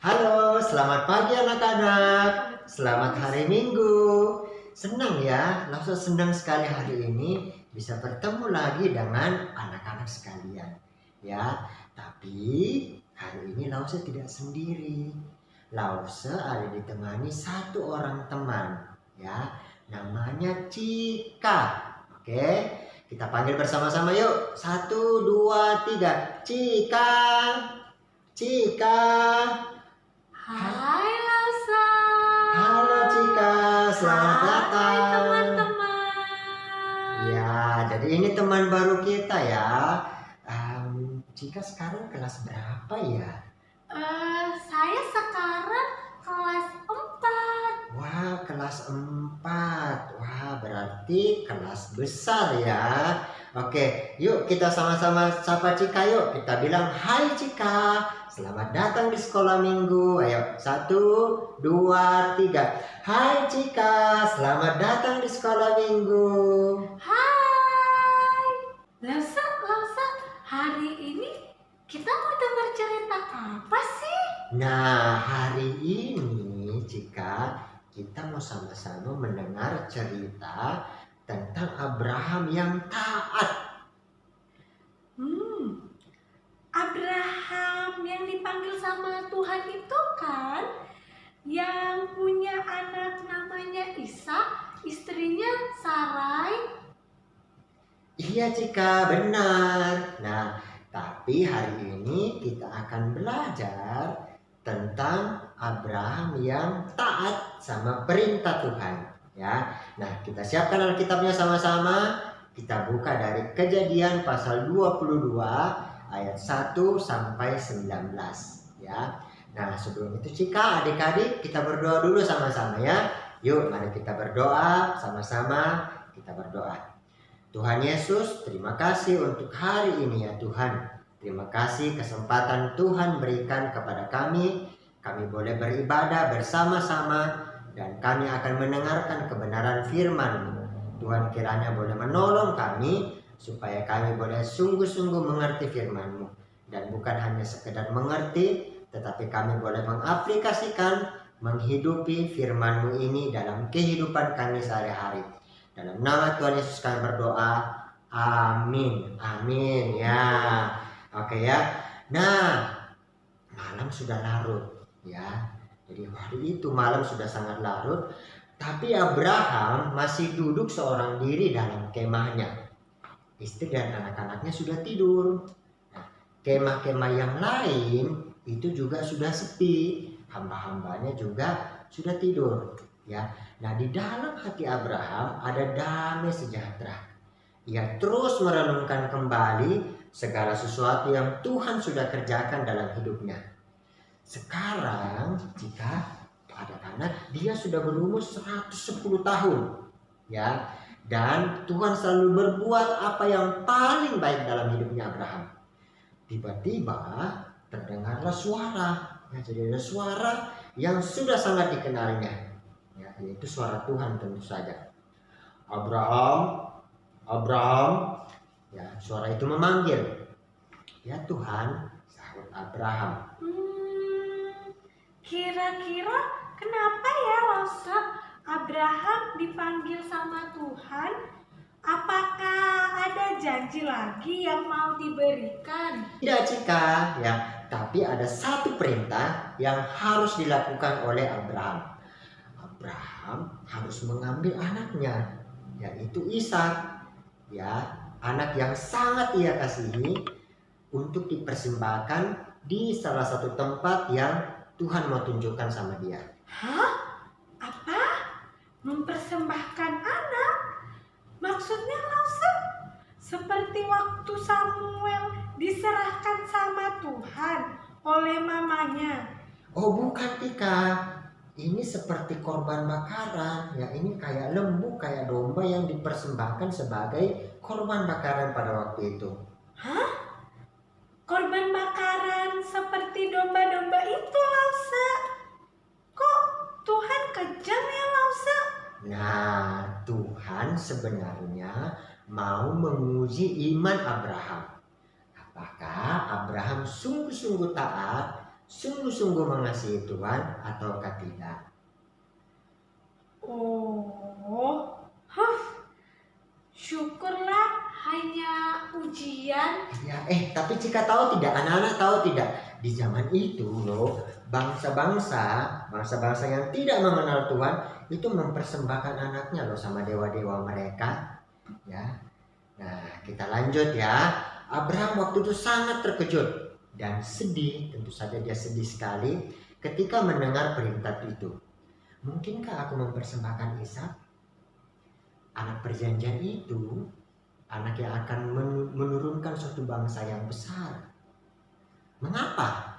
Halo, selamat pagi anak-anak. Selamat hari Minggu. Senang ya, langsung senang sekali hari ini bisa bertemu lagi dengan anak-anak sekalian. Ya, tapi hari ini Lause tidak sendiri. Lause ada ditemani satu orang teman, ya, namanya Cika. Oke, kita panggil bersama-sama yuk. 1, 2, 3. Cika, Cika. Hai Lasa. Halo Cika, selamat datang. Hai teman-teman. Ya, jadi ini teman baru kita ya. Cika sekarang kelas berapa ya? Saya sekarang kelas 4. Wah, kelas 4. Wah, berarti kelas besar ya. Oke, yuk kita sama-sama sapa Cika yuk. Kita bilang hai Cika. Selamat datang di sekolah minggu. Ayo, 1, 2, 3. Hai Cika, selamat datang di sekolah minggu. Hai. Lasa, hari ini kita mau dengar cerita apa sih? Nah, hari ini Cika, kita mau sama-sama mendengar cerita tentang Abraham yang taat. Abraham yang dipanggil sama Tuhan itu kan yang punya anak namanya Ishak, istrinya Sarai. Iya Cika, benar. Nah, tapi hari ini kita akan belajar tentang Abraham yang taat sama perintah Tuhan. Ya, nah kita siapkan Alkitabnya sama-sama. Kita buka dari Kejadian pasal 22 ayat 1 sampai 19. Ya, nah sebelum itu Cika, adik-adik kita berdoa dulu sama-sama ya. Yuk, mari kita berdoa sama-sama. Kita berdoa. Tuhan Yesus, terima kasih untuk hari ini ya Tuhan. Terima kasih kesempatan Tuhan berikan kepada kami. Kami boleh beribadah bersama-sama dan kami akan mendengarkan kebenaran firman-Mu. Tuhan kiranya boleh menolong kami supaya kami boleh sungguh-sungguh mengerti firman-Mu. Dan bukan hanya sekedar mengerti, tetapi kami boleh mengaplikasikan, menghidupi firman-Mu ini dalam kehidupan kami sehari-hari. Dalam nama Tuhan Yesus kami berdoa. Amin. Amin ya. Oke ya. Nah, malam sudah larut ya. Jadi hari itu malam sudah sangat larut. Tapi Abraham masih duduk seorang diri dalam kemahnya. Istri dan anak-anaknya sudah tidur. Nah, kemah-kemah yang lain itu juga sudah sepi. Hamba-hambanya juga sudah tidur. Ya, nah di dalam hati Abraham ada damai sejahtera. Ia terus merenungkan kembali segala sesuatu yang Tuhan sudah kerjakan dalam hidupnya. Sekarang jika anak-anak dia sudah berumur 110 tahun, ya, dan Tuhan selalu berbuat apa yang paling baik dalam hidupnya Abraham. Tiba-tiba terdengarlah suara, ya, jadi ada suara yang sudah sangat dikenalnya. Ya, yaitu suara Tuhan tentu saja. Abraham, Abraham, ya, suara itu memanggil. Ya Tuhan, sahut Abraham. Kira-kira kenapa ya Lasa Abraham dipanggil sama Tuhan? Apakah ada janji lagi yang mau diberikan? Tidak Cika, ya, tapi ada satu perintah yang harus dilakukan oleh Abraham. Abraham harus mengambil anaknya, yaitu Ishak, ya, anak yang sangat ia kasihi, untuk dipersembahkan di salah satu tempat yang Tuhan mau tunjukkan sama dia. Hah? Apa? Mempersembahkan anak? Maksudnya Lasa seperti waktu Samuel diserahkan sama Tuhan oleh mamanya. Oh bukan Tika, ini seperti korban bakaran, ya, ini kayak lembu, kayak domba yang dipersembahkan sebagai korban bakaran pada waktu itu. Hah? Korban bakaran seperti domba-domba itu Lasa. Kok Tuhan kejam ya Lasa? Nah, Tuhan sebenarnya mau menguji iman Abraham. Apakah Abraham sungguh-sungguh taat, sungguh-sungguh mengasihi Tuhan ataukah tidak? Oh, syukurlah hanya ujian. Ya, tapi Cika tahu tidak, anak-anak tahu tidak, di zaman itu loh, bangsa-bangsa yang tidak mengenal Tuhan itu mempersembahkan anaknya loh sama dewa-dewa mereka. Ya, nah kita lanjut ya. Abraham waktu itu sangat terkejut dan sedih, tentu saja dia sedih sekali ketika mendengar perintah itu. Mungkinkah aku mempersembahkan Ishak? Anak perjanjian itu, anak yang akan menurunkan suatu bangsa yang besar. Mengapa?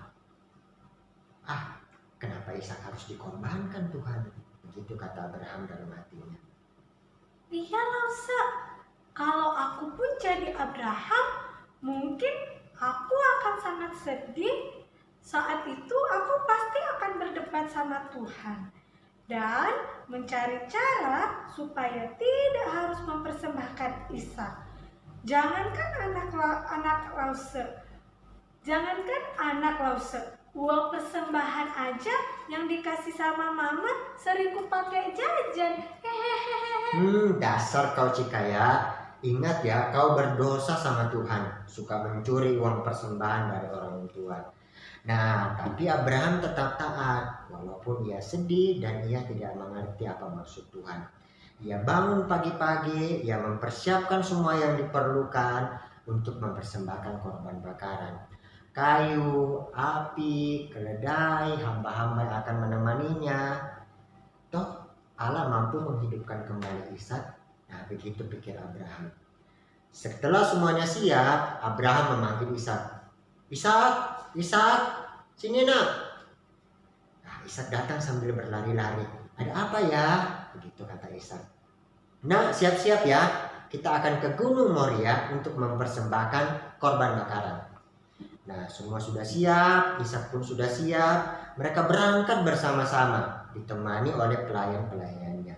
Kenapa Ishak harus dikorbankan Tuhan? Begitu kata Abraham dalam hatinya. Iya Lause, kalau aku pun jadi Abraham, mungkin aku akan sangat sedih. Saat itu aku pasti akan berdebat sama Tuhan dan mencari cara supaya tidak harus mempersembahkan Ishak. Jangankan anak Lause, uang persembahan aja yang dikasih sama mama sering kupakai jajan. Dasar kau Cika ya. Ingat ya, kau berdosa sama Tuhan, suka mencuri uang persembahan dari orang tua. Nah, tapi Abraham tetap taat, walaupun ia sedih dan ia tidak mengerti apa maksud Tuhan. Ia bangun pagi-pagi, ia mempersiapkan semua yang diperlukan untuk mempersembahkan korban bakaran. Kayu, api, keledai, hamba-hamba yang akan menemaninya. Toh, Allah mampu menghidupkan kembali Ishak. Nah, begitu pikir Abraham. Setelah semuanya siap, Abraham memanggil Ishak. Ishak, sini nak. Nah, Ishak datang sambil berlari-lari. Ada apa ya? Begitu kata Ishak. Nah, siap-siap ya. Kita akan ke Gunung Moria untuk mempersembahkan korban bakaran. Nah, semua sudah siap. Ishak pun sudah siap. Mereka berangkat bersama-sama, ditemani oleh pelayan-pelayannya.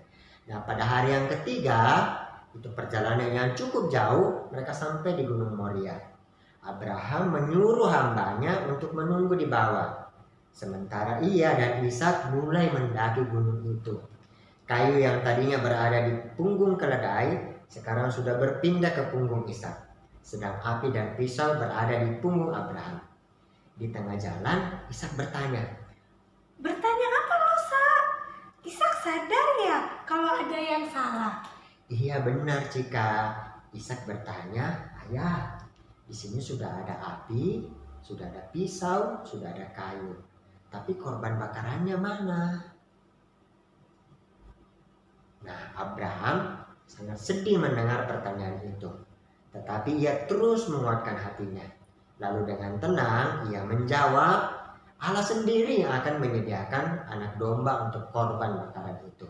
Nah, pada hari yang ketiga, itu perjalanan yang cukup jauh, mereka sampai di Gunung Moria. Abraham menyuruh hambanya untuk menunggu di bawah. Sementara ia dan Ishak mulai mendaki gunung itu. Kayu yang tadinya berada di punggung keledai sekarang sudah berpindah ke punggung Ishak. Sedang api dan pisau berada di punggung Abraham. Di tengah jalan, Ishak bertanya. Bertanya apa Rosa? Ishak sadar ya kalau ada yang salah? Iya benar Cika. Ishak bertanya, ayah, di sini sudah ada api, sudah ada pisau, sudah ada kayu. Tapi korban bakarannya mana? Nah, Abraham sangat sedih mendengar pertanyaan itu. Tetapi ia terus menguatkan hatinya. Lalu dengan tenang ia menjawab, Allah sendiri yang akan menyediakan anak domba untuk korban bakaran itu.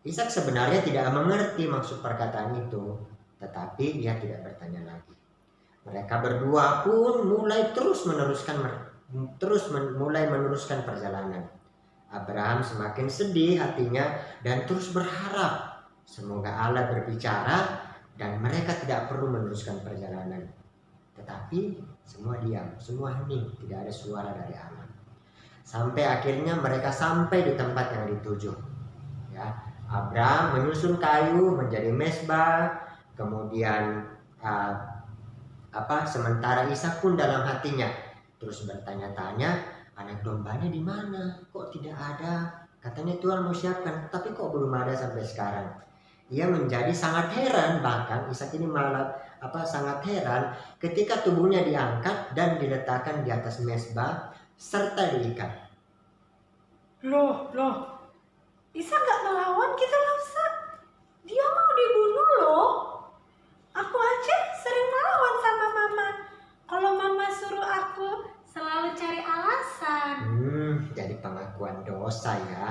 Ishak sebenarnya tidak mengerti maksud perkataan itu, tetapi ia tidak bertanya lagi. Mereka berdua pun mulai meneruskan perjalanan. Abraham semakin sedih hatinya dan terus berharap semoga Allah berbicara dan mereka tidak perlu meneruskan perjalanan. Tetapi semua diam, semua hening, tidak ada suara dari Allah. Sampai akhirnya mereka sampai di tempat yang dituju. Ya, Abraham menyusun kayu menjadi mezbah, kemudian sementara Ishak pun dalam hatinya terus bertanya-tanya, anak dombanya di mana? Kok tidak ada? Katanya Tuhan mau siapkan, tapi kok belum ada sampai sekarang. Ia menjadi sangat heran, bahkan Ishak ini malah sangat heran ketika tubuhnya diangkat dan diletakkan di atas mezbah serta diikat. Loh, Ishak gak melawan kita Lause. Dia mau dibunuh loh. Aku aja sering melawan sama mama. Kalau mama suruh aku selalu cari alasan. Jadi pengakuan dosa ya.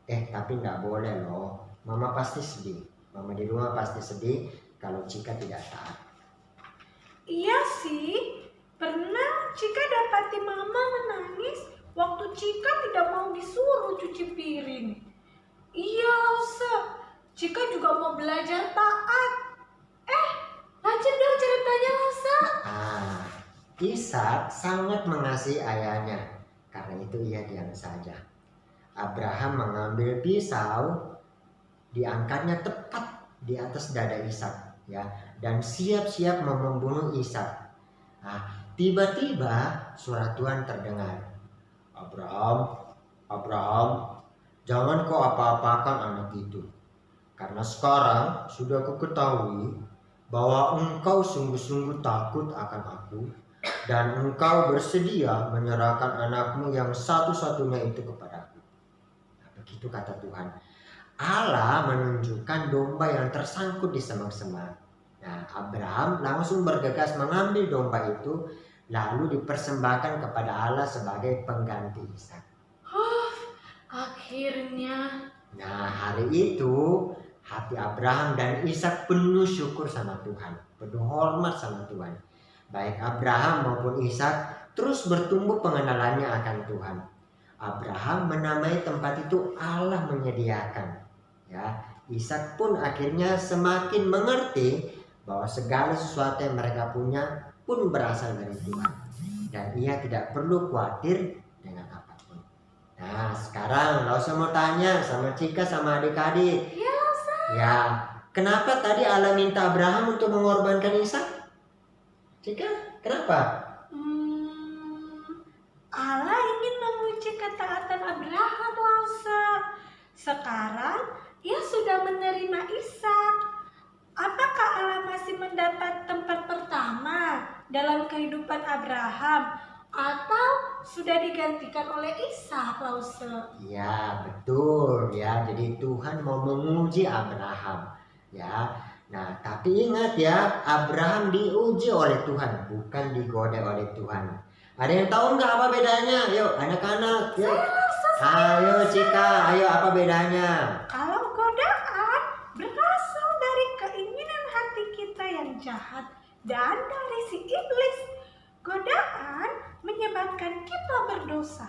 Tapi nggak boleh loh. Mama pasti sedih. Mama di rumah pasti sedih kalau Cika tidak taat. Iya sih. Pernah Cika dapati mama menangis waktu Cika tidak mau disuruh cuci piring. Iya Lause. Cika juga mau belajar taat. Lanjut dong ceritanya Lause. Ishak sangat mengasihi ayahnya. Karena itu ia diam saja. Abraham mengambil pisau, diangkatnya tepat di atas dada Ishak, ya, dan siap-siap membunuh Ishak. Nah, tiba-tiba suara Tuhan terdengar. Abraham, Abraham, jangan kau apa-apakan anak itu. Karena sekarang sudah kuketahui bahwa engkau sungguh-sungguh takut akan aku dan engkau bersedia menyerahkan anakmu yang satu-satunya itu kepadaku. Nah, begitu kata Tuhan. Allah menunjukkan domba yang tersangkut di semak-semak. Nah, Abraham langsung bergegas mengambil domba itu lalu dipersembahkan kepada Allah sebagai pengganti Ishak. Akhirnya. Nah, hari itu hati Abraham dan Ishak penuh syukur sama Tuhan, penuh hormat sama Tuhan. Baik Abraham maupun Ishak terus bertumbuh pengenalannya akan Tuhan. Abraham menamai tempat itu Allah menyediakan. Ya, Ishak pun akhirnya semakin mengerti bahwa segala sesuatu yang mereka punya pun berasal dari Tuhan. Dan ia tidak perlu khawatir dengan apapun. Nah, sekarang Lausa mau tanya sama Cika sama adik-adik. Ya, Lausa. Ya, kenapa tadi Allah minta Abraham untuk mengorbankan Ishak? Cika, kenapa? Allah ingin menguji ketaatan Abraham, Lausa. Sekarang ia sudah menerima Ishak. Apakah Allah masih mendapat tempat pertama dalam kehidupan Abraham atau sudah digantikan oleh Ishak, Lausa? Ya, betul ya. Jadi Tuhan mau menguji Abraham, ya. Nah, tapi ingat ya, Abraham diuji oleh Tuhan, bukan digoda oleh Tuhan. Ada yang tahu nggak apa bedanya? Yuk, anak-anak, yuk. Ayo Cika, ayo apa bedanya? Kalau godaan berasal dari keinginan hati kita yang jahat dan dari si iblis. Godaan menyebabkan kita berdosa.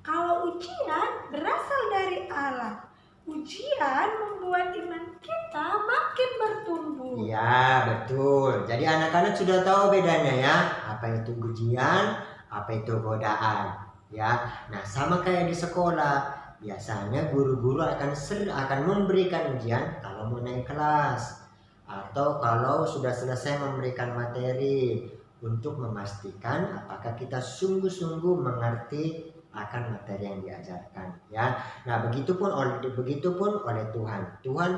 Kalau ujian berasal dari Allah. Ujian membuat iman kita makin bertumbuh. Iya, betul. Jadi anak-anak sudah tahu bedanya ya. Apa itu ujian, apa itu godaan. Ya, nah sama kayak di sekolah, biasanya guru-guru akan memberikan ujian kalau mau naik kelas atau kalau sudah selesai memberikan materi untuk memastikan apakah kita sungguh-sungguh mengerti akan materi yang diajarkan. Ya, nah begitupun oleh Tuhan. Tuhan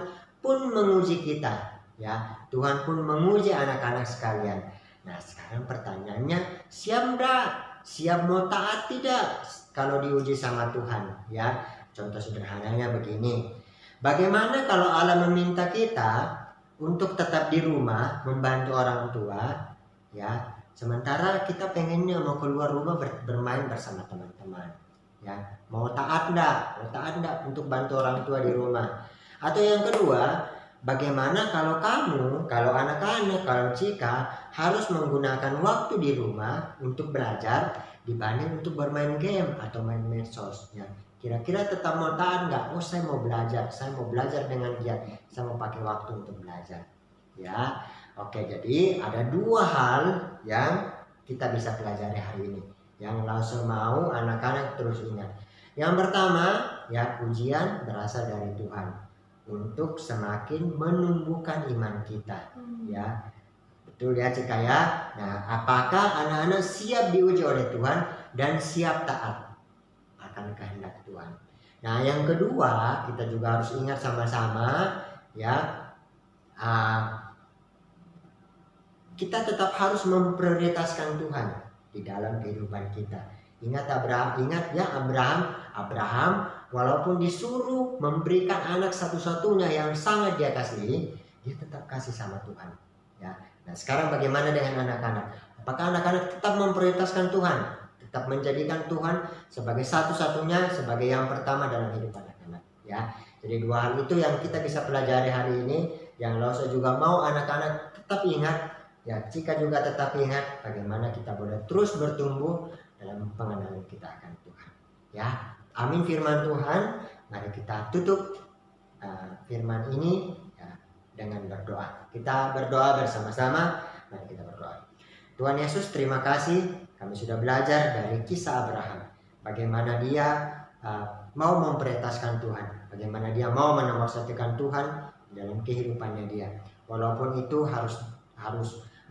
pun menguji kita. Ya, Tuhan pun menguji anak-anak sekalian. Nah, sekarang pertanyaannya, siap enggak? Siap mau taat tidak kalau diuji sama Tuhan? Ya, contoh sederhananya begini. Bagaimana kalau Allah meminta kita untuk tetap di rumah membantu orang tua, ya, sementara kita pengennya mau keluar rumah bermain bersama teman-teman, ya, mau taat enggak? Mau taat enggak untuk bantu orang tua di rumah? Atau yang kedua, bagaimana kalau anak-anak, kalau Cika harus menggunakan waktu di rumah untuk belajar dibanding untuk bermain game atau main medsos, ya. Kira-kira tetap mau taat nggak? Oh, saya mau belajar dengan giat, saya mau pakai waktu untuk belajar, ya. Oke, jadi ada dua hal yang kita bisa pelajari hari ini, yang langsung mau anak-anak terus ingat. Yang pertama, ya, ujian berasal dari Tuhan untuk semakin menumbuhkan iman kita, ya. Betul ya Cika ya. Nah, apakah anak-anak siap diuji oleh Tuhan dan siap taat akan kehendak Tuhan? Nah, yang kedua kita juga harus ingat sama-sama ya, kita tetap harus memprioritaskan Tuhan di dalam kehidupan kita. Ingat Abraham walaupun disuruh memberikan anak satu-satunya yang sangat dia kasih, dia tetap kasih sama Tuhan, ya. Nah, sekarang bagaimana dengan anak-anak? Apakah anak-anak tetap memprioritaskan Tuhan? Tetap menjadikan Tuhan sebagai satu-satunya, sebagai yang pertama dalam hidup anak-anak, ya. Jadi dua hal itu yang kita bisa pelajari hari ini, yang Lausa juga mau anak-anak tetap ingat, ya. Cika juga tetap ingat bagaimana kita boleh terus bertumbuh dalam pengenalan kita akan Tuhan, ya. Amin firman Tuhan. Mari kita tutup firman ini dengan berdoa. Kita berdoa bersama-sama. Mari kita berdoa. Tuhan Yesus, terima kasih kami sudah belajar dari kisah Abraham. bagaimana dia mau memprioritaskan Tuhan, bagaimana dia mau menomorsatukan Tuhan dalam kehidupannya dia. Walaupun itu harus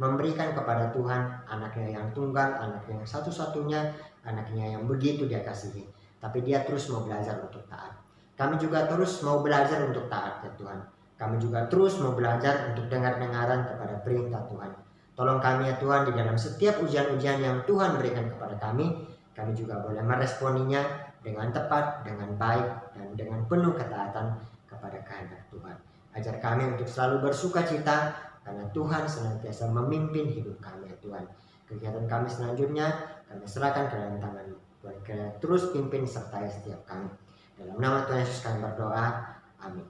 memberikan kepada Tuhan anaknya yang tunggal, anaknya yang satu-satunya, anaknya yang begitu dia kasihi. Tapi dia terus mau belajar untuk taat. Kami juga terus mau belajar untuk taat ya Tuhan. Kami juga terus mau belajar untuk dengar-dengaran kepada perintah Tuhan. Tolong kami ya Tuhan, di dalam setiap ujian-ujian yang Tuhan berikan kepada kami juga boleh meresponinya dengan tepat, dengan baik, dan dengan penuh ketaatan kepada kehendak Tuhan. Ajar kami untuk selalu bersuka cita karena Tuhan senantiasa memimpin hidup kami ya Tuhan. Kegiatan kami selanjutnya kami serahkan ke dalam tangan-Mu. Tuhan terus pimpin sertai setiap kami. Dalam nama Tuhan Yesus kami berdoa. Amin.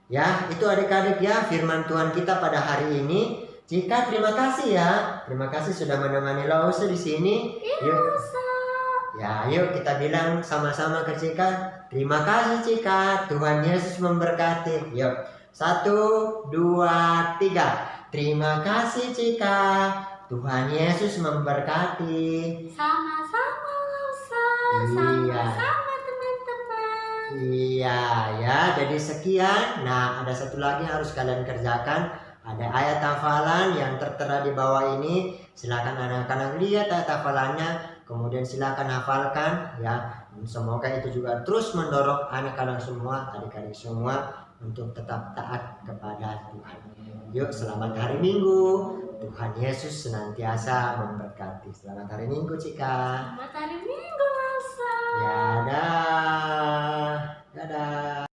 Ya, itu adik-adik ya firman Tuhan kita pada hari ini. Cika, terima kasih ya. Terima kasih sudah menemani Lause di sini. Yuk. Ya, yuk kita bilang sama-sama ke Cika. Terima kasih Cika. Tuhan Yesus memberkati. Yuk. 1, 2, 3. Terima kasih Cika. Tuhan Yesus memberkati. Sama-sama Lausa. Iya. Sama-sama teman-teman. Iya ya, jadi sekian. Nah, ada satu lagi yang harus kalian kerjakan. Ada ayat hafalan yang tertera di bawah ini. Silakan anak-anak lihat ayat hafalannya, kemudian silakan hafalkan ya. Semoga itu juga terus mendorong anak-anak semua, adik-adik semua untuk tetap taat kepada Tuhan. Yuk, selamat hari Minggu. Tuhan Yesus senantiasa memberkati. Selamat hari Minggu Cika. Selamat hari Minggu Lausa. Ya, dah. Dadah.